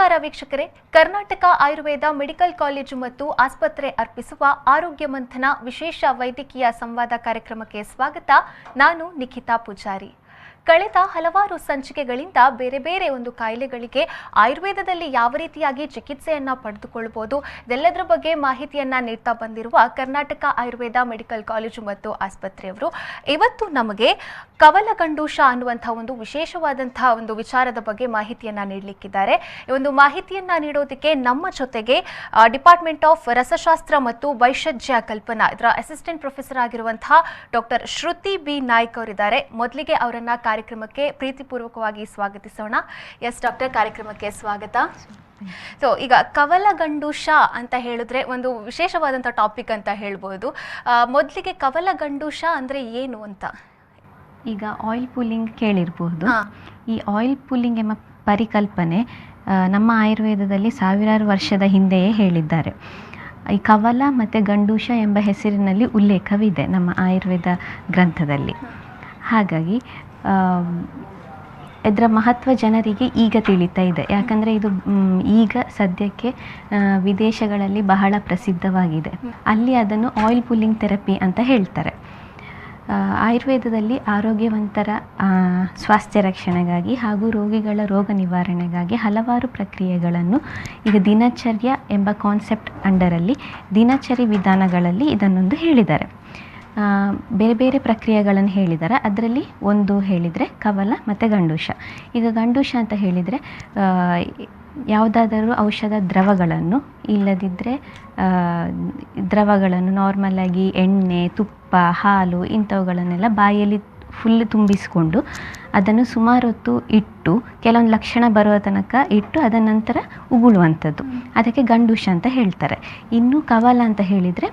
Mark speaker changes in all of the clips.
Speaker 1: ನಮಸ್ಕಾರ ವೀಕ್ಷಕರೇ, Karnataka Ayurveda medical college ಮತ್ತು ಆಸ್ಪತ್ರೆ ಅರ್ಪಿಸುವ ಆರೋಗ್ಯ ಮಂಥನ ವಿಶೇಷ ವೈದ್ಯಕೀಯ ಸಂವಾದ ಕಾರ್ಯಕ್ರಮಕ್ಕೆ ಸ್ವಾಗತ. ನಾನು ನಿಖಿತಾ ಪೂಜಾರಿ. ಕಳೆದ ಹಲವಾರು ಸಂಚಿಕೆಗಳಿಂದ ಬೇರೆ ಬೇರೆ ಒಂದು ಕಾಯಿಲೆಗಳಿಗೆ ಆಯುರ್ವೇದದಲ್ಲಿ ಯಾವ ರೀತಿಯಾಗಿ ಚಿಕಿತ್ಸೆಯನ್ನ ಪಡೆದುಕೊಳ್ಳಬಹುದು ಇದೆಲ್ಲದರ ಬಗ್ಗೆ ಮಾಹಿತಿಯನ್ನ ನೀಡ್ತಾ ಬಂದಿರುವ ಕರ್ನಾಟಕ ಆಯುರ್ವೇದ ಮೆಡಿಕಲ್ ಕಾಲೇಜು ಮತ್ತು ಆಸ್ಪತ್ರೆಯವರು ಇವತ್ತು ನಮಗೆ ಕವಲಗಂಡೂಷ ಅನ್ನುವಂಥ ಒಂದು ವಿಶೇಷವಾದಂತಹ ಒಂದು ವಿಚಾರದ ಬಗ್ಗೆ ಮಾಹಿತಿಯನ್ನ ನೀಡಲಿಕ್ಕಿದ್ದಾರೆ. ಈ ಒಂದು ಮಾಹಿತಿಯನ್ನ ನೀಡೋದಕ್ಕೆ ನಮ್ಮ ಜೊತೆಗೆ ಡಿಪಾರ್ಟ್ಮೆಂಟ್ ಆಫ್ ರಸಶಾಸ್ತ್ರ ಮತ್ತು ವೈಷಜ್ಯ ಕಲ್ಪನಾ ಇದರ ಅಸಿಸ್ಟೆಂಟ್ ಪ್ರೊಫೆಸರ್ ಆಗಿರುವಂತಹ ಡಾಕ್ಟರ್ ಶ್ರುತಿ ಬಿ ನಾಯ್ಕ್ ಅವರಿದ್ದಾರೆ. ಮೊದಲಿಗೆ ಅವರನ್ನ ಕಾರ್ಯಕ್ರಮಕ್ಕೆ ಪ್ರೀತಿಪೂರ್ವಕವಾಗಿ ಸ್ವಾಗತಿಸೋಣ. ಎಸ್ ಡಾಕ್ಟರ್, ಕಾರ್ಯಕ್ರಮಕ್ಕೆ ಸ್ವಾಗತ. ಸೊ ಈಗ ಕವಲಗಂಡೂಷ ಅಂತ ಹೇಳಿದ್ರೆ ಒಂದು ವಿಶೇಷವಾದಂಥ ಟಾಪಿಕ್ ಅಂತ ಹೇಳ್ಬೋದು. ಮೊದಲಿಗೆ ಕವಲಗಂಡೂಷ ಅಂದರೆ ಏನು ಅಂತ?
Speaker 2: ಈಗ ಆಯಿಲ್ ಪುಲ್ಲಿಂಗ್ ಕೇಳಿರಬಹುದು. ಈ ಆಯಿಲ್ ಪುಲ್ಲಿಂಗ್ ಎಂಬ ಪರಿಕಲ್ಪನೆ ನಮ್ಮ ಆಯುರ್ವೇದದಲ್ಲಿ ಸಾವಿರಾರು ವರ್ಷದ ಹಿಂದೆಯೇ ಹೇಳಿದ್ದಾರೆ. ಈ ಕವಲ ಮತ್ತು ಗಂಡೂಷ ಎಂಬ ಹೆಸರಿನಲ್ಲಿ ಉಲ್ಲೇಖವಿದೆ ನಮ್ಮ ಆಯುರ್ವೇದ ಗ್ರಂಥದಲ್ಲಿ. ಹಾಗಾಗಿ ಇದರ ಮಹತ್ವ ಜನರಿಗೆ ಈಗ ತಿಳಿತಾ ಇದೆ. ಯಾಕಂದರೆ ಇದು ಈಗ ಸದ್ಯಕ್ಕೆ ವಿದೇಶಗಳಲ್ಲಿ ಬಹಳ ಪ್ರಸಿದ್ಧವಾಗಿದೆ. ಅಲ್ಲಿ ಅದನ್ನು ಆಯಿಲ್ ಪುಲ್ಲಿಂಗ್ ಥೆರಪಿ ಅಂತ ಹೇಳ್ತಾರೆ. ಆಯುರ್ವೇದದಲ್ಲಿ ಆರೋಗ್ಯವಂತರ ಸ್ವಾಸ್ಥ್ಯ ರಕ್ಷಣೆಗಾಗಿ ಹಾಗೂ ರೋಗಿಗಳ ರೋಗ ನಿವಾರಣೆಗಾಗಿ ಹಲವಾರು ಪ್ರಕ್ರಿಯೆಗಳನ್ನು ಈಗ ದಿನಚರ್ಯ ಎಂಬ ಕಾನ್ಸೆಪ್ಟ್ ಅಂಡರಲ್ಲಿ ದಿನಚರಿ ವಿಧಾನಗಳಲ್ಲಿ ಇದನ್ನೊಂದು ಹೇಳಿದ್ದಾರೆ. ಬೇರೆ ಬೇರೆ ಪ್ರಕ್ರಿಯೆಗಳನ್ನು ಹೇಳಿದ್ದಾರೆ. ಅದರಲ್ಲಿ ಒಂದು ಹೇಳಿದರೆ ಕವಲ ಮತ್ತು ಗಂಡೂಷ. ಈಗ ಗಂಡೂಷ ಅಂತ ಹೇಳಿದರೆ ಯಾವುದಾದರೂ ಔಷಧ ದ್ರವಗಳನ್ನು ಇಲ್ಲದಿದ್ದರೆ ದ್ರವಗಳನ್ನು ನಾರ್ಮಲಾಗಿ ಎಣ್ಣೆ, ತುಪ್ಪ, ಹಾಲು ಇಂಥವುಗಳನ್ನೆಲ್ಲ ಬಾಯಲ್ಲಿ ಫುಲ್ ತುಂಬಿಸಿಕೊಂಡು ಅದನ್ನು ಸುಮಾರು ಹೊತ್ತು ಇಟ್ಟು ಕೆಲವೊಂದು ಲಕ್ಷಣ ಬರುವ ತನಕ ಇಟ್ಟು ಅದರ ನಂತರ ಉಗುಳುವಂಥದ್ದು, ಅದಕ್ಕೆ ಗಂಡೂಷ ಅಂತ ಹೇಳ್ತಾರೆ. ಇನ್ನು ಕವಲ ಅಂತ ಹೇಳಿದರೆ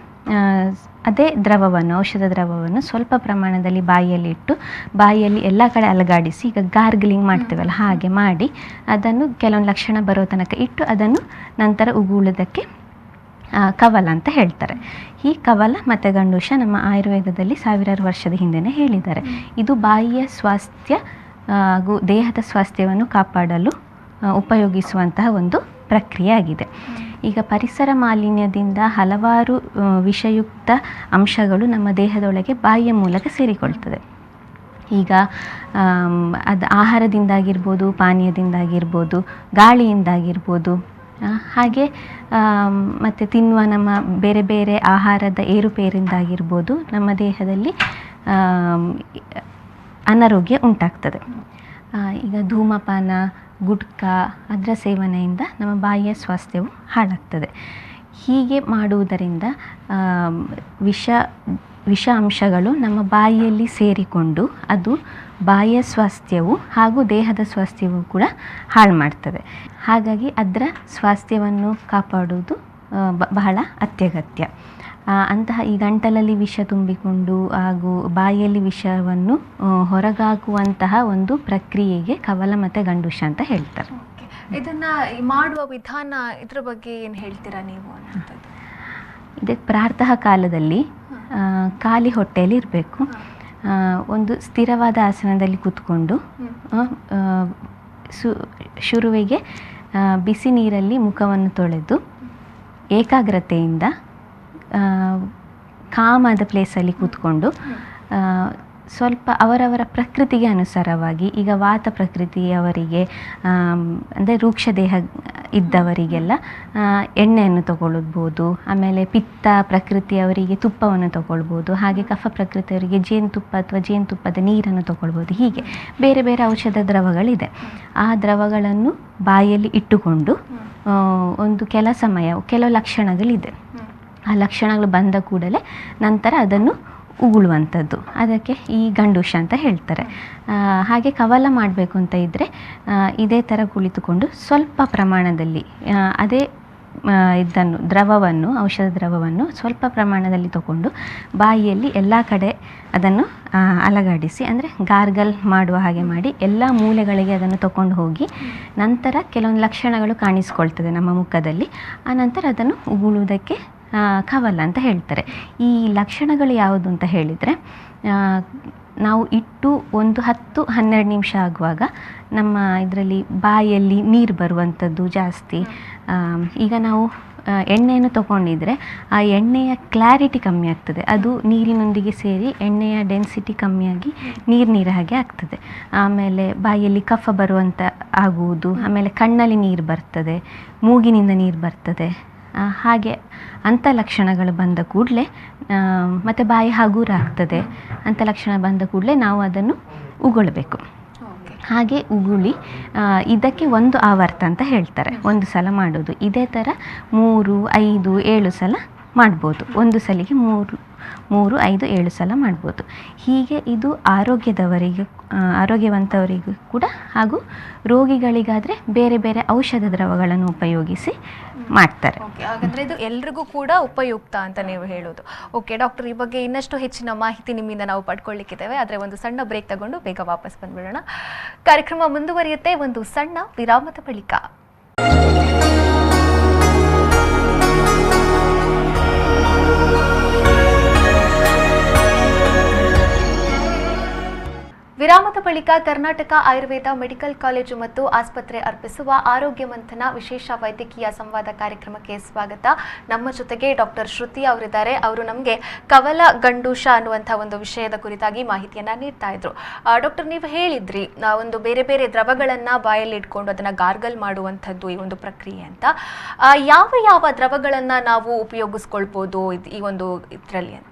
Speaker 2: ಅದೇ ದ್ರವವನ್ನು, ಔಷಧ ದ್ರವವನ್ನು ಸ್ವಲ್ಪ ಪ್ರಮಾಣದಲ್ಲಿ ಬಾಯಿಯಲ್ಲಿ ಇಟ್ಟು ಬಾಯಿಯಲ್ಲಿ ಎಲ್ಲ ಕಡೆ ಅಲಗಾಡಿಸಿ, ಈಗ ಗಾರ್ಗಲಿಂಗ್ ಮಾಡ್ತೇವಲ್ಲ ಹಾಗೆ ಮಾಡಿ ಅದನ್ನು ಕೆಲವೊಂದು ಲಕ್ಷಣ ಬರೋ ತನಕ ಇಟ್ಟು ಅದನ್ನು ನಂತರ ಉಗುಳುವುದಕ್ಕೆ ಕವಲ ಅಂತ ಹೇಳ್ತಾರೆ. ಈ ಕವಲ ಮತ್ತು ಗಂಡೂಷ ನಮ್ಮ ಆಯುರ್ವೇದದಲ್ಲಿ ಸಾವಿರಾರು ವರ್ಷದ ಹಿಂದೆಯೇ ಹೇಳಿದ್ದಾರೆ. ಇದು ಬಾಯಿಯ ಸ್ವಾಸ್ಥ್ಯ ಹಾಗೂ ದೇಹದ ಸ್ವಾಸ್ಥ್ಯವನ್ನು ಕಾಪಾಡಲು ಉಪಯೋಗಿಸುವಂತಹ ಒಂದು ಪ್ರಕ್ರಿಯೆ ಆಗಿದೆ. ಈಗ ಪರಿಸರ ಮಾಲಿನ್ಯದಿಂದ ಹಲವಾರು ವಿಷಯುಕ್ತ ಅಂಶಗಳು ನಮ್ಮ ದೇಹದೊಳಗೆ ಬಾಯಿಯ ಮೂಲಕ ಸೇರಿಕೊಳ್ತದೆ. ಈಗ ಅದು ಆಹಾರದಿಂದಾಗಿರ್ಬೋದು, ಪಾನೀಯದಿಂದಾಗಿರ್ಬೋದು, ಗಾಳಿಯಿಂದಾಗಿರ್ಬೋದು, ಹಾಗೆ ಮತ್ತು ತಿನ್ನುವ ನಮ್ಮ ಬೇರೆ ಬೇರೆ ಆಹಾರದ ಏರುಪೇರಿಂದಾಗಿರ್ಬೋದು ನಮ್ಮ ದೇಹದಲ್ಲಿ ಅನಾರೋಗ್ಯ ಉಂಟಾಗ್ತದೆ. ಈಗ ಧೂಮಪಾನ, ಗುಟ್ಕಾ ಅದರ ಸೇವನೆಯಿಂದ ನಮ್ಮ ಬಾಯಿಯ ಸ್ವಾಸ್ಥ್ಯವು ಹಾಳಾಗ್ತದೆ. ಹೀಗೆ ಮಾಡುವುದರಿಂದ ವಿಷ ಅಂಶಗಳು ನಮ್ಮ ಬಾಯಿಯಲ್ಲಿ ಸೇರಿಕೊಂಡು ಅದು ಬಾಯಿಯ ಸ್ವಾಸ್ಥ್ಯವು ಹಾಗೂ ದೇಹದ ಸ್ವಾಸ್ಥ್ಯವು ಕೂಡ ಹಾಳು ಮಾಡ್ತದೆ. ಹಾಗಾಗಿ ಅದರ ಸ್ವಾಸ್ಥ್ಯವನ್ನು ಕಾಪಾಡುವುದು ಬಹಳ ಅತ್ಯಗತ್ಯ. ಅಂತಹ ಈ ಗಂಟಲಲ್ಲಿ ವಿಷ ತುಂಬಿಕೊಂಡು ಹಾಗೂ ಬಾಯಿಯಲ್ಲಿ ವಿಷವನ್ನು ಹೊರಗಾಕುವಂತಹ ಒಂದು ಪ್ರಕ್ರಿಯೆಗೆ ಕವಲ ಮತ್ತು ಗಂಡೂಷ ಅಂತ ಹೇಳ್ತಾರೆ.
Speaker 1: ಇದನ್ನ ಮಾಡುವ ವಿಧಾನ ಇದ್ರ ಬಗ್ಗೆ ಏನು ಹೇಳ್ತೀರಾ ನೀವು ಅನ್ನೋದು?
Speaker 2: ಇದಕ್ಕೆ ಪ್ರಾತಃ ಕಾಲದಲ್ಲಿ ಖಾಲಿ ಹೊಟ್ಟೆಯಲ್ಲಿ ಇರಬೇಕು. ಒಂದು ಸ್ಥಿರವಾದ ಆಸನದಲ್ಲಿ ಕೂತ್ಕೊಂಡು ಶುರುವಿಗೆ ಬಿಸಿ ನೀರಲ್ಲಿ ಮುಖವನ್ನು ತೊಳೆದು ಏಕಾಗ್ರತೆಯಿಂದ ಕಾಮಾದ ಪ್ಲೇಸಲ್ಲಿ ಕೂತ್ಕೊಂಡು ಸ್ವಲ್ಪ ಅವರವರ ಪ್ರಕೃತಿಗೆ ಅನುಸಾರವಾಗಿ, ಈಗ ವಾತ ಪ್ರಕೃತಿಯವರಿಗೆ ಅಂದರೆ ರೂಕ್ಷ ದೇಹ ಇದ್ದವರಿಗೆಲ್ಲ ಎಣ್ಣೆಯನ್ನು ತಗೊಳ್ಬೋದು, ಆಮೇಲೆ ಪಿತ್ತ ಪ್ರಕೃತಿಯವರಿಗೆ ತುಪ್ಪವನ್ನು ತಗೊಳ್ಬೋದು, ಹಾಗೆ ಕಫ ಪ್ರಕೃತಿಯವರಿಗೆ ಜೇನುತುಪ್ಪ ಅಥವಾ ಜೇನುತುಪ್ಪದ ನೀರನ್ನು ತಗೊಳ್ಬೋದು. ಹೀಗೆ ಬೇರೆ ಬೇರೆ ಔಷಧ ದ್ರವಗಳಿದೆ. ಆ ದ್ರವಗಳನ್ನು ಬಾಯಲ್ಲಿ ಇಟ್ಟುಕೊಂಡು ಒಂದು ಕೆಲವು ಲಕ್ಷಣಗಳಿದೆ. ಆ ಲಕ್ಷಣಗಳು ಬಂದ ಕೂಡಲೇ ನಂತರ ಅದನ್ನು ಉಗುಳುವಂಥದ್ದು, ಅದಕ್ಕೆ ಈ ಗಂಡೂಷ ಅಂತ ಹೇಳ್ತಾರೆ. ಹಾಗೆ ಕವಲ ಮಾಡಬೇಕು ಅಂತ ಇದ್ದರೆ ಇದೇ ಥರ ಕುಳಿತುಕೊಂಡು ಸ್ವಲ್ಪ ಪ್ರಮಾಣದಲ್ಲಿ ಅದೇ ಔಷಧ ದ್ರವವನ್ನು ಸ್ವಲ್ಪ ಪ್ರಮಾಣದಲ್ಲಿ ತಗೊಂಡು ಬಾಯಿಯಲ್ಲಿ ಎಲ್ಲ ಕಡೆ ಅದನ್ನು ಅಲಗಾಡಿಸಿ, ಅಂದರೆ ಗಾರ್ಗಲ್ ಮಾಡುವ ಹಾಗೆ ಮಾಡಿ ಎಲ್ಲ ಮೂಲೆಗಳಿಗೆ ಅದನ್ನು ತಗೊಂಡು ಹೋಗಿ ನಂತರ ಕೆಲವೊಂದು ಲಕ್ಷಣಗಳು ಕಾಣಿಸ್ಕೊಳ್ತದೆ ನಮ್ಮ ಮುಖದಲ್ಲಿ. ಆನಂತರ ಅದನ್ನು ಉಗುಳುವುದಕ್ಕೆ ಕವಲ ಅಂತ ಹೇಳ್ತಾರೆ. ಈ ಲಕ್ಷಣಗಳು ಯಾವುದು ಅಂತ ಹೇಳಿದರೆ ನಾವು ಇಟ್ಟು ಒಂದು 10-12 ನಿಮಿಷ ಆಗುವಾಗ ನಮ್ಮ ಇದರಲ್ಲಿ ಬಾಯಲ್ಲಿ ನೀರು ಬರುವಂಥದ್ದು ಜಾಸ್ತಿ. ಈಗ ನಾವು ಎಣ್ಣೆಯನ್ನು ತಗೊಂಡಿದ್ರೆ ಆ ಎಣ್ಣೆಯ ಕ್ಲಾರಿಟಿ ಕಮ್ಮಿ ಆಗ್ತದೆ, ಅದು ನೀರಿನೊಂದಿಗೆ ಸೇರಿ ಎಣ್ಣೆಯ ಡೆನ್ಸಿಟಿ ಕಮ್ಮಿಯಾಗಿ ನೀರು ಹಾಗೆ ಆಗ್ತದೆ. ಆಮೇಲೆ ಬಾಯಲ್ಲಿ ಕಫ ಬರುವಂಥ ಆಗುವುದು, ಆಮೇಲೆ ಕಣ್ಣಲ್ಲಿ ನೀರು ಬರ್ತದೆ, ಮೂಗಿನಿಂದ ನೀರು ಬರ್ತದೆ. ಹಾಗೆ ಅಂಥ ಲಕ್ಷಣಗಳು ಬಂದ ಕೂಡಲೇ ಮತ್ತು ಬಾಯಿ ಹಗುರ ಆಗ್ತದೆ. ಅಂಥ ಲಕ್ಷಣ ಬಂದ ಕೂಡಲೇ ನಾವು ಅದನ್ನು ಉಗುಳಬೇಕು. ಹಾಗೆ ಉಗುಳಿ ಇದಕ್ಕೆ 1 ಆವರ್ತ ಅಂತ ಹೇಳ್ತಾರೆ, ಒಂದು ಸಲ ಮಾಡೋದು. ಇದೇ ಥರ 3, 5, 7 ಸಲ ಮಾಡ್ಬೋದು. ಒಂದು ಸಲಿಗೆ 3, 5, 7 ಸಲ ಮಾಡ್ಬೋದು. ಹೀಗೆ ಇದು ಆರೋಗ್ಯವಂತವರಿಗೂ ಕೂಡ ಹಾಗೂ ರೋಗಿಗಳಿಗಾದರೆ ಬೇರೆ ಬೇರೆ ಔಷಧ ದ್ರವಗಳನ್ನು ಉಪಯೋಗಿಸಿ ಮಾಡ್ತಾರೆ.
Speaker 1: ಹಾಗಾದರೆ ಇದು ಎಲ್ರಿಗೂ ಕೂಡ ಉಪಯುಕ್ತ ಅಂತ ನೀವು ಹೇಳೋದು. ಓಕೆ ಡಾಕ್ಟರ್, ಈ ಬಗ್ಗೆ ಇನ್ನಷ್ಟು ಹೆಚ್ಚಿನ ಮಾಹಿತಿ ನಿಮ್ಮಿಂದ ನಾವು ಪಡ್ಕೊಳ್ಳಿಕ್ಕಿದ್ದೇವೆ. ಆದರೆ ಒಂದು ಸಣ್ಣ ಬ್ರೇಕ್ ತಗೊಂಡು ಬೇಗ ವಾಪಸ್ ಬಂದ್ಬಿಡೋಣ. ಕಾರ್ಯಕ್ರಮ ಮುಂದುವರಿಯುತ್ತೆ ಒಂದು ಸಣ್ಣ ವಿರಾಮದ ಬಳಿಕ. ವಿರಾಮದ ಬಳಿಕ ಕರ್ನಾಟಕ ಆಯುರ್ವೇದ ಮೆಡಿಕಲ್ ಕಾಲೇಜು ಮತ್ತು ಆಸ್ಪತ್ರೆ ಅರ್ಪಿಸುವ ಆರೋಗ್ಯ ಮಂಥನ ವಿಶೇಷ ವೈದ್ಯಕೀಯ ಸಂವಾದ ಕಾರ್ಯಕ್ರಮಕ್ಕೆ ಸ್ವಾಗತ. ನಮ್ಮ ಜೊತೆಗೆ ಡಾಕ್ಟರ್ ಶ್ರುತಿ ಅವರಿದ್ದಾರೆ. ಅವರು ನಮಗೆ ಕವಲ ಗಂಡೂಷ ಅನ್ನುವಂಥ ಒಂದು ವಿಷಯದ ಕುರಿತಾಗಿ ಮಾಹಿತಿಯನ್ನು ನೀಡ್ತಾ ಇದ್ರು. ಡಾಕ್ಟರ್, ನೀವು ಹೇಳಿದ್ರಿ ಒಂದು ಬೇರೆ ಬೇರೆ ದ್ರವಗಳನ್ನು ಬಾಯಲ್ಲಿ ಇಟ್ಕೊಂಡು ಅದನ್ನು ಗಾರ್ಗಲ್ ಮಾಡುವಂಥದ್ದು ಈ ಒಂದು ಪ್ರಕ್ರಿಯೆ ಅಂತ. ಯಾವ ದ್ರವಗಳನ್ನು ನಾವು ಉಪಯೋಗಿಸ್ಕೊಳ್ಬೋದು ಈ ಒಂದು ಇದರಲ್ಲಿ ಅಂತ?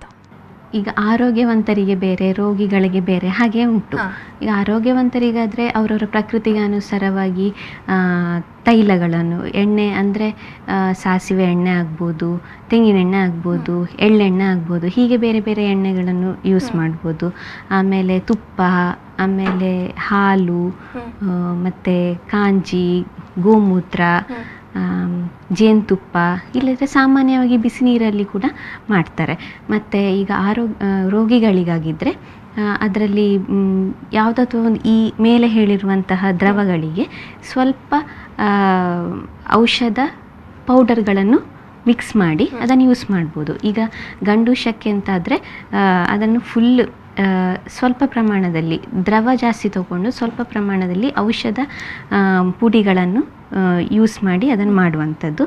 Speaker 2: ಈಗ ಆರೋಗ್ಯವಂತರಿಗೆ ಬೇರೆ, ರೋಗಿಗಳಿಗೆ ಬೇರೆ ಹಾಗೆ ಉಂಟು. ಈಗ ಆರೋಗ್ಯವಂತರಿಗಾದರೆ ಅವರವರ ಪ್ರಕೃತಿಗೆ ಅನುಸಾರವಾಗಿ ತೈಲಗಳನ್ನು, ಎಣ್ಣೆ ಅಂದರೆ ಸಾಸಿವೆ ಎಣ್ಣೆ ಆಗ್ಬೋದು, ತೆಂಗಿನ ಎಣ್ಣೆ ಆಗ್ಬೋದು, ಎಳ್ಳೆಣ್ಣೆ ಆಗ್ಬೋದು, ಹೀಗೆ ಬೇರೆ ಬೇರೆ ಎಣ್ಣೆಗಳನ್ನು ಯೂಸ್ ಮಾಡ್ಬೋದು. ಆಮೇಲೆ ತುಪ್ಪ, ಆಮೇಲೆ ಹಾಲು, ಮತ್ತು ಕಾಂಜಿ, ಗೋಮೂತ್ರ, ಜೇನುತುಪ್ಪ, ಇಲ್ಲದ್ರೆ ಸಾಮಾನ್ಯವಾಗಿ ಬಿಸಿ ನೀರಲ್ಲಿ ಕೂಡ ಮಾಡ್ತಾರೆ. ಮತ್ತು ಈಗ ರೋಗಿಗಳಿಗಾಗಿದ್ದರೆ ಅದರಲ್ಲಿ ಯಾವುದಾದ್ರೂ ಒಂದು ಈ ಮೇಲೆ ಹೇಳಿರುವಂತಹ ದ್ರವಗಳಿಗೆ ಸ್ವಲ್ಪ ಔಷಧ ಪೌಡರ್ಗಳನ್ನು ಮಿಕ್ಸ್ ಮಾಡಿ ಅದನ್ನು ಯೂಸ್ ಮಾಡ್ಬೋದು. ಈಗ ಗಂಡೂಷಕ್ಕೆ ಅಂತಾದರೆ ಅದನ್ನು ಫುಲ್ ಸ್ವಲ್ಪ ಪ್ರಮಾಣದಲ್ಲಿ ದ್ರವ ಜಾಸ್ತಿ ತಗೊಂಡು ಸ್ವಲ್ಪ ಪ್ರಮಾಣದಲ್ಲಿ ಔಷಧ ಪುಡಿಗಳನ್ನು ಯೂಸ್ ಮಾಡಿ ಅದನ್ನು ಮಾಡುವಂಥದ್ದು.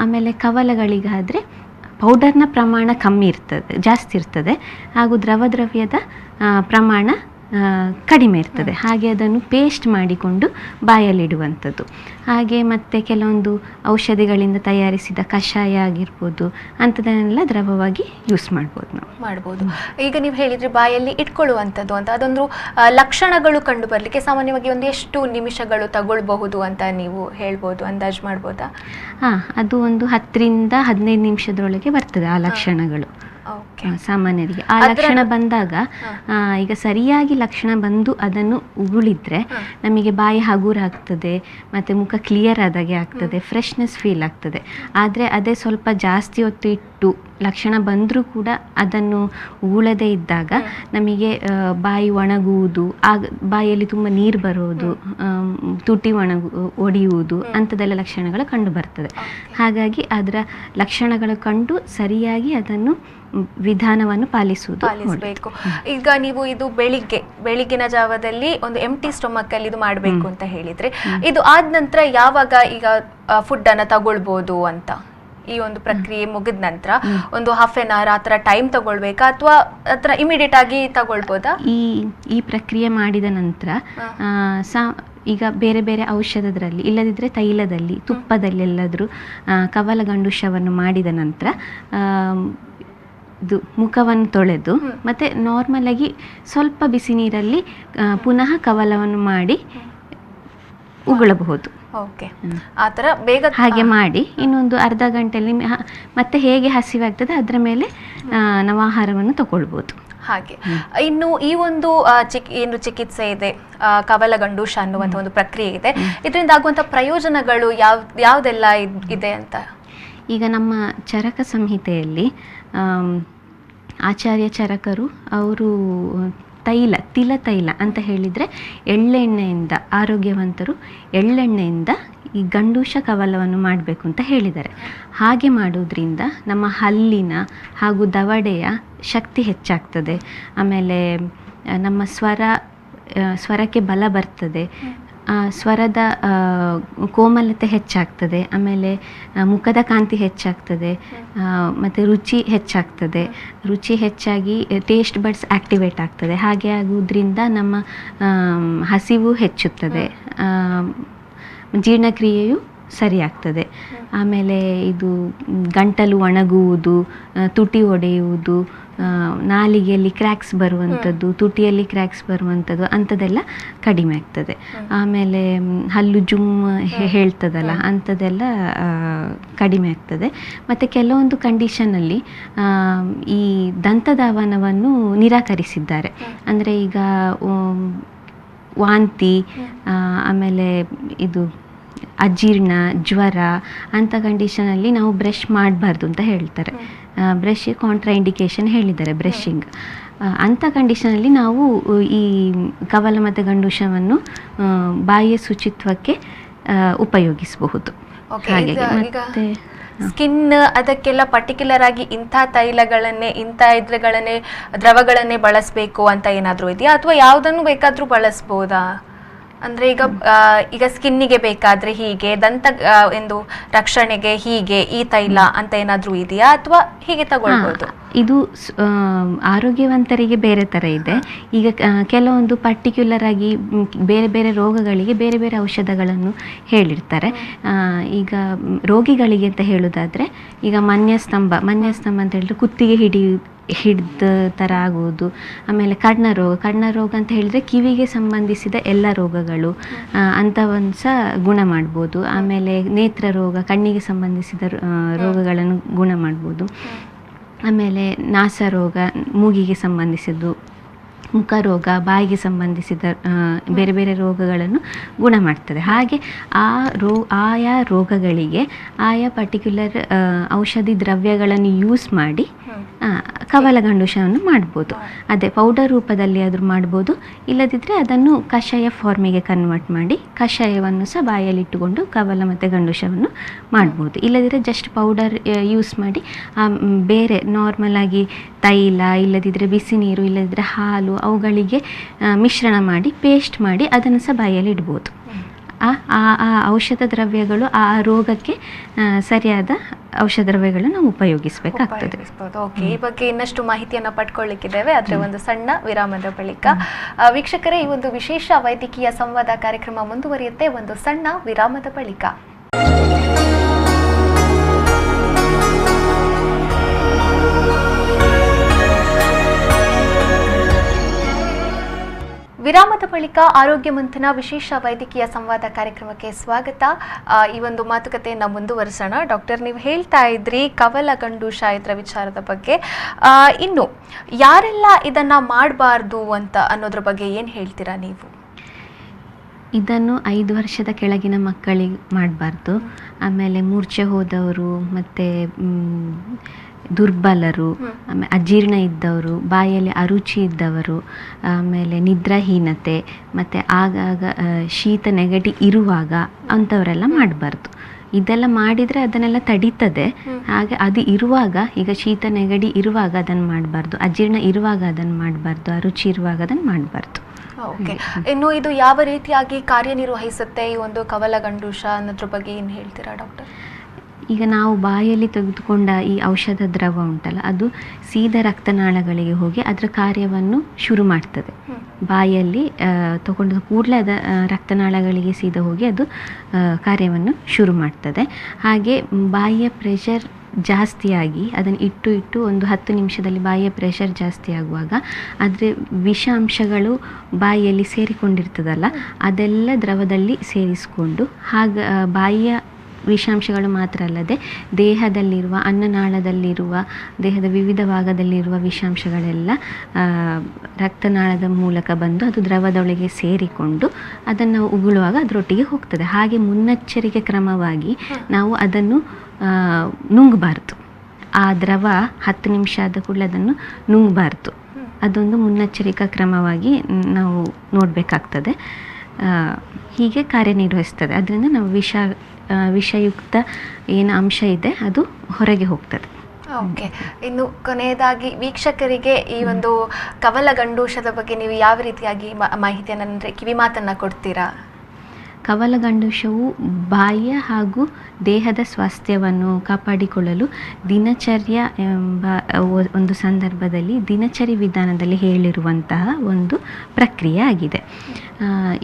Speaker 2: ಆಮೇಲೆ ಕವಲಗಳಿಗಾದರೆ ಪೌಡರ್ನ ಪ್ರಮಾಣ ಕಮ್ಮಿ ಇರ್ತದೆ, ಜಾಸ್ತಿ ಇರ್ತದೆ, ಹಾಗೂ ದ್ರವ್ಯದ ಪ್ರಮಾಣ ಕಡಿಮೆ ಇರ್ತದೆ. ಹಾಗೆ ಅದನ್ನು ಪೇಸ್ಟ್ ಮಾಡಿಕೊಂಡು ಬಾಯಲ್ಲಿಡುವಂಥದ್ದು. ಹಾಗೆ ಮತ್ತು ಕೆಲವೊಂದು ಔಷಧಿಗಳಿಂದ ತಯಾರಿಸಿದ ಕಷಾಯ ಆಗಿರ್ಬೋದು, ಅಂಥದನ್ನೆಲ್ಲ ದ್ರವವಾಗಿ ಯೂಸ್ ಮಾಡ್ಬೋದು.
Speaker 1: ಈಗ ನೀವು ಹೇಳಿದ್ರಿ ಬಾಯಲ್ಲಿ ಇಟ್ಕೊಳ್ಳುವಂಥದ್ದು ಅಂತ, ಅದೊಂದು ಲಕ್ಷಣಗಳು ಕಂಡು ಬರಲಿಕ್ಕೆ ಸಾಮಾನ್ಯವಾಗಿ ಒಂದು ಎಷ್ಟು ನಿಮಿಷಗಳು ತಗೊಳ್ಬಹುದು ಅಂತ ನೀವು ಹೇಳ್ಬೋದು, ಅಂದಾಜು ಮಾಡ್ಬೋದಾ?
Speaker 2: ಅದು ಒಂದು 10ರಿಂದ 15 ನಿಮಿಷದೊಳಗೆ ಬರ್ತದೆ ಆ ಲಕ್ಷಣಗಳು ಸಾಮಾನ್ಯರಿಗೆ. ಆ ಲಕ್ಷಣ ಬಂದಾಗ ಈಗ ಸರಿಯಾಗಿ ಲಕ್ಷಣ ಬಂದು ಅದನ್ನು ಉಗುಳಿದ್ರೆ ನಮಗೆ ಬಾಯಿ ಹಗುರ ಆಗ್ತದೆ, ಮತ್ತು ಮುಖ ಕ್ಲಿಯರ್ ಆದಾಗೆ ಆಗ್ತದೆ, ಫ್ರೆಶ್ನೆಸ್ ಫೀಲ್ ಆಗ್ತದೆ. ಆದರೆ ಅದೇ ಸ್ವಲ್ಪ ಜಾಸ್ತಿ ಹೊತ್ತು ಇಟ್ಟು ಲಕ್ಷಣ ಬಂದರೂ ಕೂಡ ಅದನ್ನು ಉಗುಳದೇ ಇದ್ದಾಗ ನಮಗೆ ಬಾಯಿ ಒಣಗುವುದು, ಬಾಯಲ್ಲಿ ತುಂಬ ನೀರು ಬರೋದು, ತುಟಿ ಒಡೆಯುವುದು ಅಂಥದ್ದೆಲ್ಲ ಲಕ್ಷಣಗಳು ಕಂಡು ಬರ್ತದೆ. ಹಾಗಾಗಿ ಅದರ ಲಕ್ಷಣಗಳು ಕಂಡು ಸರಿಯಾಗಿ ಅದನ್ನು ವಿಧಾನವನ್ನು ಪಾಲಿಸಬೇಕು.
Speaker 1: ಈಗ ನೀವು ಇದು ಬೆಳಿಗ್ಗಿನ ಜಾವದಲ್ಲಿ ಒಂದು ಎಂಟಿ ಸ್ಟೊಮಕ್ ಅಲ್ಲಿ ಇದು ಮಾಡಬೇಕು ಅಂತ ಹೇಳಿದ್ರೆ, ಇದು ಆದ ನಂತರ ಯಾವಾಗ ಈಗ ಫುಡ್ ಅನ್ನ ತಗೊಳ್ಬಹುದು ಅಂತ? ಈ ಒಂದು ಪ್ರಕ್ರಿಯೆ ಮುಗಿದ ನಂತರ ಒಂದು ಹಾಫ್ ಎನ್ ಅವರ್ ಆ ಥರ ಟೈಮ್ ತಗೊಳ್ಬೇಕಾ ಅಥವಾ ಆ ಇಮಿಡಿಯೇಟ್ ಆಗಿ ತಗೊಳ್ಬೋದಾ?
Speaker 2: ಈ ಪ್ರಕ್ರಿಯೆ ಮಾಡಿದ ನಂತರ ಈಗ ಬೇರೆ ಬೇರೆ ಔಷಧದಲ್ಲಿ ಇಲ್ಲದಿದ್ದರೆ ತೈಲದಲ್ಲಿ, ತುಪ್ಪದಲ್ಲಿ ಎಲ್ಲಾದರೂ ಕವಲ ಗಂಡೂಷವನ್ನು ಮಾಡಿದ ನಂತರ ಇದು ಮುಖವನ್ನು ತೊಳೆದು ಮತ್ತು ನಾರ್ಮಲಾಗಿ ಸ್ವಲ್ಪ ಬಿಸಿ ನೀರಲ್ಲಿ ಪುನಃ ಕವಲವನ್ನು ಮಾಡಿ ಉಗುಳಬಹುದು.
Speaker 1: ಆ ಥರ ಬೇಗ
Speaker 2: ಹಾಗೆ ಮಾಡಿ ಇನ್ನೊಂದು ಅರ್ಧ ಗಂಟೆಯಲ್ಲಿ ಮತ್ತೆ ಹೇಗೆ ಹಸಿವಾಗ್ತದೆ ಅದರ ಮೇಲೆ ನಾವು ಆಹಾರವನ್ನು ತಗೊಳ್ಬೋದು.
Speaker 1: ಹಾಗೆ ಇನ್ನು ಈ ಒಂದು ಏನು ಚಿಕಿತ್ಸೆ ಇದೆ, ಕವಲ ಗಂಡೂಷ ಅನ್ನುವಂಥ ಒಂದು ಪ್ರಕ್ರಿಯೆ ಇದೆ, ಇದರಿಂದ ಆಗುವಂಥ ಪ್ರಯೋಜನಗಳು ಯಾವುದೆಲ್ಲ ಇದೆ ಅಂತ?
Speaker 2: ಈಗ ನಮ್ಮ ಚರಕ ಸಂಹಿತೆಯಲ್ಲಿ ಆಚಾರ್ಯ ಚರಕರು ಅವರು ತಿಲ ತೈಲ ಅಂತ ಹೇಳಿದರೆ ಎಳ್ಳೆಣ್ಣೆಯಿಂದ, ಆರೋಗ್ಯವಂತರು ಎಳ್ಳೆಣ್ಣೆಯಿಂದ ಈ ಗಂಡೂಷ ಕವಲವನ್ನು ಮಾಡಬೇಕು ಅಂತ ಹೇಳಿದ್ದಾರೆ. ಹಾಗೆ ಮಾಡೋದ್ರಿಂದ ನಮ್ಮ ಹಲ್ಲಿನ ಹಾಗೂ ದವಡೆಯ ಶಕ್ತಿ ಹೆಚ್ಚಾಗ್ತದೆ. ಆಮೇಲೆ ನಮ್ಮ ಸ್ವರಕ್ಕೆ ಬಲ ಬರ್ತದೆ, ಸ್ವರದ ಕೋಮಲತೆ ಹೆಚ್ಚಾಗ್ತದೆ, ಆಮೇಲೆ ಮುಖದ ಕಾಂತಿ ಹೆಚ್ಚಾಗ್ತದೆ, ಮತ್ತು ರುಚಿ ಹೆಚ್ಚಾಗ್ತದೆ. ರುಚಿ ಹೆಚ್ಚಾಗಿ ಟೇಸ್ಟ್ ಬಡ್ಸ್ ಆ್ಯಕ್ಟಿವೇಟ್ ಆಗ್ತದೆ. ಹಾಗೆ ಆಗುವುದರಿಂದ ನಮ್ಮ ಹಸಿವು ಹೆಚ್ಚುತ್ತದೆ, ಜೀರ್ಣಕ್ರಿಯೆಯು ಸರಿಯಾಗ್ತದೆ. ಆಮೇಲೆ ಇದು ಗಂಟಲು ಒಣಗುವುದು, ತುಟಿ ಒಡೆಯುವುದು, ನಾಲಿಗೆಯಲ್ಲಿ ಕ್ರ್ಯಾಕ್ಸ್ ಬರುವಂಥದ್ದು, ತುಟಿಯಲ್ಲಿ ಕ್ರ್ಯಾಕ್ಸ್ ಬರುವಂಥದ್ದು ಅಂಥದ್ದೆಲ್ಲ ಕಡಿಮೆ ಆಗ್ತದೆ. ಆಮೇಲೆ ಹಲ್ಲು ಜುಮ್ ಹೇಳ್ತದಲ್ಲ ಅಂಥದ್ದೆಲ್ಲ ಕಡಿಮೆ ಆಗ್ತದೆ. ಮತ್ತು ಕೆಲವೊಂದು ಕಂಡೀಷನಲ್ಲಿ ಈ ದಂತಧಾವನವನ್ನು ನಿರಾಕರಿಸಿದ್ದಾರೆ. ಅಂದರೆ ಈಗ ವಾಂತಿ, ಆಮೇಲೆ ಇದು ಅಜೀರ್ಣ, ಜ್ವರ ಅಂಥ ಕಂಡೀಷನಲ್ಲಿ ನಾವು ಬ್ರಷ್ ಮಾಡಬಾರ್ದು ಅಂತ ಹೇಳ್ತಾರೆ. ಬ್ರಷ್ ಕಾಂಟ್ರಾ ಇಂಡಿಕೇಶನ್ ಹೇಳಿದ್ದಾರೆ ಬ್ರಷಿಂಗ್. ಅಂಥ ಕಂಡೀಷನಲ್ಲಿ ನಾವು ಈ ಕವಲ ಮತ್ತು ಗಂಡೂಷವನ್ನು ಬಾಯಿಯ ಶುಚಿತ್ವಕ್ಕೆ ಉಪಯೋಗಿಸಬಹುದು. ಹಾಗೆ ಮತ್ತೆ
Speaker 1: ಸ್ಕಿನ್ ಅದಕ್ಕೆಲ್ಲ ಪರ್ಟಿಕ್ಯುಲರ್ ಆಗಿ ಇಂಥ ತೈಲಗಳನ್ನೇ ದ್ರವಗಳನ್ನೇ ಬಳಸಬೇಕು ಅಂತ ಏನಾದರೂ ಇದೆಯಾ, ಅಥವಾ ಯಾವುದನ್ನು ಬೇಕಾದರೂ ಬಳಸ್ಬೋದಾ? ಅಂದರೆ ಈಗ ಸ್ಕಿನ್ನಿಗೆ ಬೇಕಾದರೆ ಹೀಗೆ, ದಂತ ಎಂದು ರಕ್ಷಣೆಗೆ ಹೀಗೆ ಈ ತೈಲ ಅಂತ ಏನಾದರೂ ಇದೆಯಾ, ಅಥವಾ ಹೀಗೆ ತಗೊಳ್ಬೋದು?
Speaker 2: ಇದು ಆರೋಗ್ಯವಂತರಿಗೆ ಬೇರೆ ಥರ ಇದೆ. ಈಗ ಕೆಲವೊಂದು ಪರ್ಟಿಕ್ಯುಲರ್ ಆಗಿ ಬೇರೆ ಬೇರೆ ರೋಗಗಳಿಗೆ ಬೇರೆ ಬೇರೆ ಔಷಧಗಳನ್ನು ಹೇಳಿರ್ತಾರೆ. ಈಗ ರೋಗಿಗಳಿಗೆ ಅಂತ ಹೇಳೋದಾದರೆ, ಈಗ ಮನ್ಯಸ್ತಂಭ ಅಂತ ಹೇಳಿದ್ರೆ ಕುತ್ತಿಗೆ ಹಿಡಿದ ಥರ ಆಗುವುದು. ಆಮೇಲೆ ಕರ್ಣರೋಗ ಅಂತ ಹೇಳಿದರೆ ಕಿವಿಗೆ ಸಂಬಂಧಿಸಿದ ಎಲ್ಲ ರೋಗಗಳು ಅಂಥವನ್ನು ಸಹ ಗುಣ ಮಾಡ್ಬೋದು. ಆಮೇಲೆ ನೇತ್ರ ರೋಗ, ಕಣ್ಣಿಗೆ ಸಂಬಂಧಿಸಿದ ರೋಗಗಳನ್ನು ಗುಣ ಮಾಡ್ಬೋದು. ಆಮೇಲೆ ನಾಸರೋಗ, ಮೂಗಿಗೆ ಸಂಬಂಧಿಸಿದ್ದು, ಮುಖರೋಗ, ಬಾಯಿಗೆ ಸಂಬಂಧಿಸಿದ ಬೇರೆ ಬೇರೆ ರೋಗಗಳನ್ನು ಗುಣ ಮಾಡ್ತದೆ. ಹಾಗೆ ಆಯಾ ರೋಗಗಳಿಗೆ ಆಯಾ ಪರ್ಟಿಕ್ಯುಲರ್ ಔಷಧಿ ದ್ರವ್ಯಗಳನ್ನು ಯೂಸ್ ಮಾಡಿ ಕವಲ ಗಂಡೂಷವನ್ನು ಮಾಡ್ಬೋದು. ಅದೇ ಪೌಡರ್ ರೂಪದಲ್ಲಿ ಆದರೂ ಮಾಡ್ಬೋದು, ಇಲ್ಲದಿದ್ದರೆ ಅದನ್ನು ಕಷಾಯ ಫಾರ್ಮಿಗೆ ಕನ್ವರ್ಟ್ ಮಾಡಿ ಕಷಾಯವನ್ನು ಸಹ ಬಾಯಲ್ಲಿ ಇಟ್ಟುಕೊಂಡು ಕವಲ ಮತ್ತು ಗಂಡೂಷವನ್ನು ಮಾಡ್ಬೋದು. ಇಲ್ಲದಿದ್ದರೆ ಜಸ್ಟ್ ಪೌಡರ್ ಯೂಸ್ ಮಾಡಿ ಬೇರೆ ನಾರ್ಮಲ್ ಆಗಿ ತೈಲ, ಇಲ್ಲದಿದ್ದರೆ ಬಿಸಿ ನೀರು, ಇಲ್ಲದಿದ್ದರೆ ಹಾಲು ಅವುಗಳಿಗೆ ಮಿಶ್ರಣ ಮಾಡಿ ಪೇಸ್ಟ್ ಮಾಡಿ ಅದನ್ನು ಸಹ ಬಾಯಲ್ಲಿ ಇಡ್ಬೋದು. ಆ ಔಷಧ ದ್ರವ್ಯಗಳು ಆ ರೋಗಕ್ಕೆ ಸರಿಯಾದ ಔಷಧ ದ್ರವ್ಯಗಳನ್ನು ನಾವು ಉಪಯೋಗಿಸಬೇಕಾಗ್ತದೆ.
Speaker 1: ಓಕೆ, ಈ ಬಗ್ಗೆ ಇನ್ನಷ್ಟು ಮಾಹಿತಿಯನ್ನು ಪಡ್ಕೊಳ್ಳಿಕ್ಕಿದ್ದೇವೆ, ಆದರೆ ಒಂದು ಸಣ್ಣ ವಿರಾಮದ ಬಳಿಕ. ವೀಕ್ಷಕರೇ, ಈ ಒಂದು ವಿಶೇಷ ವೈದ್ಯಕೀಯ ಸಂವಾದ ಕಾರ್ಯಕ್ರಮ ಮುಂದುವರಿಯುತ್ತೆ ಒಂದು ಸಣ್ಣ ವಿರಾಮದ ಬಳಿಕ. ವಿರಾಮದ ಬಳಿಕ ಆರೋಗ್ಯ ಮಂಥನ ವಿಶೇಷ ವೈದ್ಯಕೀಯ ಸಂವಾದ ಕಾರ್ಯಕ್ರಮಕ್ಕೆ ಸ್ವಾಗತ. ಈ ಒಂದು ಮಾತುಕತೆಯನ್ನು ಮುಂದುವರಿಸೋಣ. ಡಾಕ್ಟರ್, ನೀವು ಹೇಳ್ತಾ ಇದ್ರಿ ಕವಲ ಗಂಡೂಷ ಇದರ ವಿಚಾರದ ಬಗ್ಗೆ. ಇನ್ನು ಯಾರೆಲ್ಲ ಇದನ್ನು ಮಾಡಬಾರ್ದು ಅಂತ ಅನ್ನೋದ್ರ ಬಗ್ಗೆ ಏನು ಹೇಳ್ತೀರಾ ನೀವು?
Speaker 2: ಇದನ್ನು 5 ವರ್ಷದ ಕೆಳಗಿನ ಮಕ್ಕಳಿಗೆ ಮಾಡಬಾರ್ದು. ಆಮೇಲೆ ಮೂರ್ಛೆ ಹೋದವರು, ಮತ್ತು ದುರ್ಬಲರು, ಆಮೇಲೆ ಅಜೀರ್ಣ ಇದ್ದವರು, ಬಾಯಲ್ಲಿ ಅರುಚಿ ಇದ್ದವರು, ಆಮೇಲೆ ನಿದ್ರಾಹೀನತೆ, ಮತ್ತು ಆಗಾಗ ಶೀತ ನೆಗಡಿ ಇರುವಾಗ ಅಂಥವರೆಲ್ಲ ಮಾಡಬಾರ್ದು. ಇದೆಲ್ಲ ಮಾಡಿದರೆ ಅದನ್ನೆಲ್ಲ ತಡೀತದೆ. ಹಾಗೆ ಅದು ಇರುವಾಗ, ಈಗ ಶೀತ ನೆಗಡಿ ಇರುವಾಗ ಅದನ್ನು ಮಾಡಬಾರ್ದು, ಅಜೀರ್ಣ ಇರುವಾಗ ಅದನ್ನು ಮಾಡಬಾರ್ದು, ಅರುಚಿ ಇರುವಾಗ ಅದನ್ನು ಮಾಡಬಾರ್ದು.
Speaker 1: ಓಕೆ, ಇನ್ನು ಇದು ಯಾವ ರೀತಿಯಾಗಿ ಕಾರ್ಯನಿರ್ವಹಿಸುತ್ತೆ ಈ ಒಂದು ಕವಲ ಗಂಡೂಷ ಅನ್ನೋದ್ರ ಬಗ್ಗೆ ಏನು ಹೇಳ್ತೀರಾ ಡಾಕ್ಟರ್?
Speaker 2: ಈಗ ನಾವು ಬಾಯಲ್ಲಿ ತೆಗೆದುಕೊಂಡ ಈ ಔಷಧ ದ್ರವ ಉಂಟಲ್ಲ, ಅದು ಸೀದಾ ರಕ್ತನಾಳಗಳಿಗೆ ಹೋಗಿ ಅದರ ಕಾರ್ಯವನ್ನು ಶುರು ಮಾಡ್ತದೆ. ಬಾಯಲ್ಲಿ ತಗೊಂಡ ಕೂಡಲೇ ಅದ ರಕ್ತನಾಳಗಳಿಗೆ ಸೀದಾ ಹೋಗಿ ಅದು ಕಾರ್ಯವನ್ನು ಶುರು ಮಾಡ್ತದೆ. ಹಾಗೆ ಬಾಯಿಯ ಪ್ರೆಷರ್ ಜಾಸ್ತಿಯಾಗಿ ಅದನ್ನು ಇಟ್ಟು ಒಂದು 10 ನಿಮಿಷದಲ್ಲಿ ಬಾಯಿಯ ಪ್ರೆಷರ್ ಜಾಸ್ತಿ ಆಗುವಾಗ ಆದರೆ ವಿಷಾಂಶಗಳು ಬಾಯಿಯಲ್ಲಿ ಸೇರಿಕೊಂಡಿರ್ತದಲ್ಲ, ಅದೆಲ್ಲ ದ್ರವದಲ್ಲಿ ಸೇರಿಸಿಕೊಂಡು ಬಾಯಿಯ ವಿಷಾಂಶಗಳು ಮಾತ್ರ ಅಲ್ಲದೆ ದೇಹದಲ್ಲಿರುವ, ಅನ್ನನಾಳದಲ್ಲಿರುವ, ದೇಹದ ವಿವಿಧ ಭಾಗದಲ್ಲಿರುವ ವಿಷಾಂಶಗಳೆಲ್ಲ ರಕ್ತನಾಳದ ಮೂಲಕ ಬಂದು ಅದು ದ್ರವದೊಳಗೆ ಸೇರಿಕೊಂಡು ಅದನ್ನು ಉಗುಳುವಾಗ ಅದರೊಟ್ಟಿಗೆ ಹೋಗ್ತದೆ. ಹಾಗೆ ಮುನ್ನೆಚ್ಚರಿಕೆ ಕ್ರಮವಾಗಿ ನಾವು ಅದನ್ನು ನುಂಗಬಾರ್ದು. ಆ ದ್ರವ 10 ನಿಮಿಷ ಆದ ಕೂಡಲೇ ಅದನ್ನು ನುಂಗಬಾರ್ದು. ಅದೊಂದು ಮುನ್ನೆಚ್ಚರಿಕಾ ಕ್ರಮವಾಗಿ ನಾವು ನೋಡಬೇಕಾಗ್ತದೆ. ಹೀಗೆ ಕಾರ್ಯನಿರ್ವಹಿಸ್ತದೆ. ಅದರಿಂದ ನಾವು ವಿಷಯುಕ್ತ ಏನು ಅಂಶ ಇದೆ ಅದು ಹೊರಗೆ ಹೋಗ್ತದೆ.
Speaker 1: ಓಕೆ, ಇನ್ನು ಕೊನೆಯದಾಗಿ ವೀಕ್ಷಕರಿಗೆ ಈ ಒಂದು ಕವಲಗಂಡೂಷದ ಬಗ್ಗೆ ನೀವು ಯಾವ ರೀತಿಯಾಗಿ ಮಾಹಿತಿಯನ್ನು, ಅಂದರೆ ಕಿವಿ ಮಾತನ್ನು ಕೊಡ್ತೀರಾ?
Speaker 2: ಕವಲಗಂಡೂಷವು ಬಾಹ್ಯ ಹಾಗೂ ದೇಹದ ಸ್ವಾಸ್ಥ್ಯವನ್ನು ಕಾಪಾಡಿಕೊಳ್ಳಲು ದಿನಚರ್ಯ ಎಂಬ ಒಂದು ಸಂದರ್ಭದಲ್ಲಿ ದಿನಚರಿ ವಿಧಾನದಲ್ಲಿ ಹೇಳಿರುವಂತಹ ಒಂದು ಪ್ರಕ್ರಿಯೆ ಆಗಿದೆ.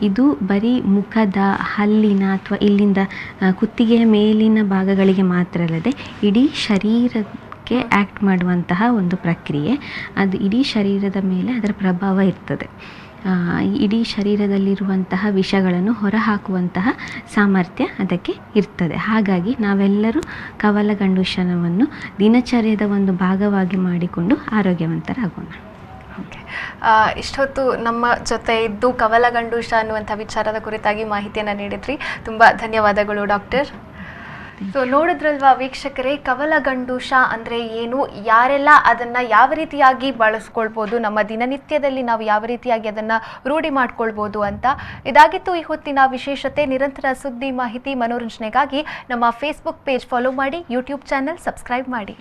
Speaker 2: ಇದು ಬರೀ ಮುಖದ, ಹಲ್ಲಿನ ಅಥವಾ ಇಲ್ಲಿಂದ ಕುತ್ತಿಗೆಯ ಮೇಲಿನ ಭಾಗಗಳಿಗೆ ಮಾತ್ರ ಅಲ್ಲದೆ ಇಡೀ ಶರೀರಕ್ಕೆ ಆ್ಯಕ್ಟ್ ಮಾಡುವಂತಹ ಒಂದು ಪ್ರಕ್ರಿಯೆ. ಅದು ಇಡೀ ಶರೀರದ ಮೇಲೆ ಅದರ ಪ್ರಭಾವ ಇರ್ತದೆ. ಇಡೀ ಶರೀರದಲ್ಲಿರುವಂತಹ ವಿಷಗಳನ್ನು ಹೊರಹಾಕುವಂತಹ ಸಾಮರ್ಥ್ಯ ಅದಕ್ಕೆ ಇರ್ತದೆ. ಹಾಗಾಗಿ ನಾವೆಲ್ಲರೂ ಕವಲಗಂಡೂಷವನ್ನು ದಿನಚರ್ಯದ ಒಂದು ಭಾಗವಾಗಿ ಮಾಡಿಕೊಂಡು ಆರೋಗ್ಯವಂತರಾಗೋಣ.
Speaker 1: ಓಕೆ, ಇಷ್ಟೊತ್ತು ನಮ್ಮ ಜೊತೆ ಇದ್ದು ಕವಲಗಂಡೂಷ ಅನ್ನುವಂಥ ವಿಚಾರದ ಕುರಿತಾಗಿ ಮಾಹಿತಿಯನ್ನು ನೀಡಿದ್ರಿ. ತುಂಬ ಧನ್ಯವಾದಗಳು ಡಾಕ್ಟರ್. ಸೊ ನೋಡಿದ್ರಲ್ವಾ ವೀಕ್ಷಕರೇ, ಕವಲಗಂಡೂಷ ಅಂದರೆ ಏನು, ಯಾರೆಲ್ಲ ಅದನ್ನು ಯಾವ ರೀತಿಯಾಗಿ ಬಳಸ್ಕೊಳ್ಬೋದು, ನಮ್ಮ ದಿನನಿತ್ಯದಲ್ಲಿ ನಾವು ಯಾವ ರೀತಿಯಾಗಿ ಅದನ್ನು ರೂಢಿ ಮಾಡ್ಕೊಳ್ಬೋದು ಅಂತ. ಇದಾಗಿತ್ತು ಈ ಹೊತ್ತಿನ ವಿಶೇಷತೆ. ನಿರಂತರ ಸುದ್ದಿ, ಮಾಹಿತಿ, ಮನೋರಂಜನೆಗಾಗಿ ನಮ್ಮ ಫೇಸ್ಬುಕ್ ಪೇಜ್ ಫಾಲೋ ಮಾಡಿ, ಯೂಟ್ಯೂಬ್ ಚಾನಲ್ ಸಬ್ಸ್ಕ್ರೈಬ್ ಮಾಡಿ.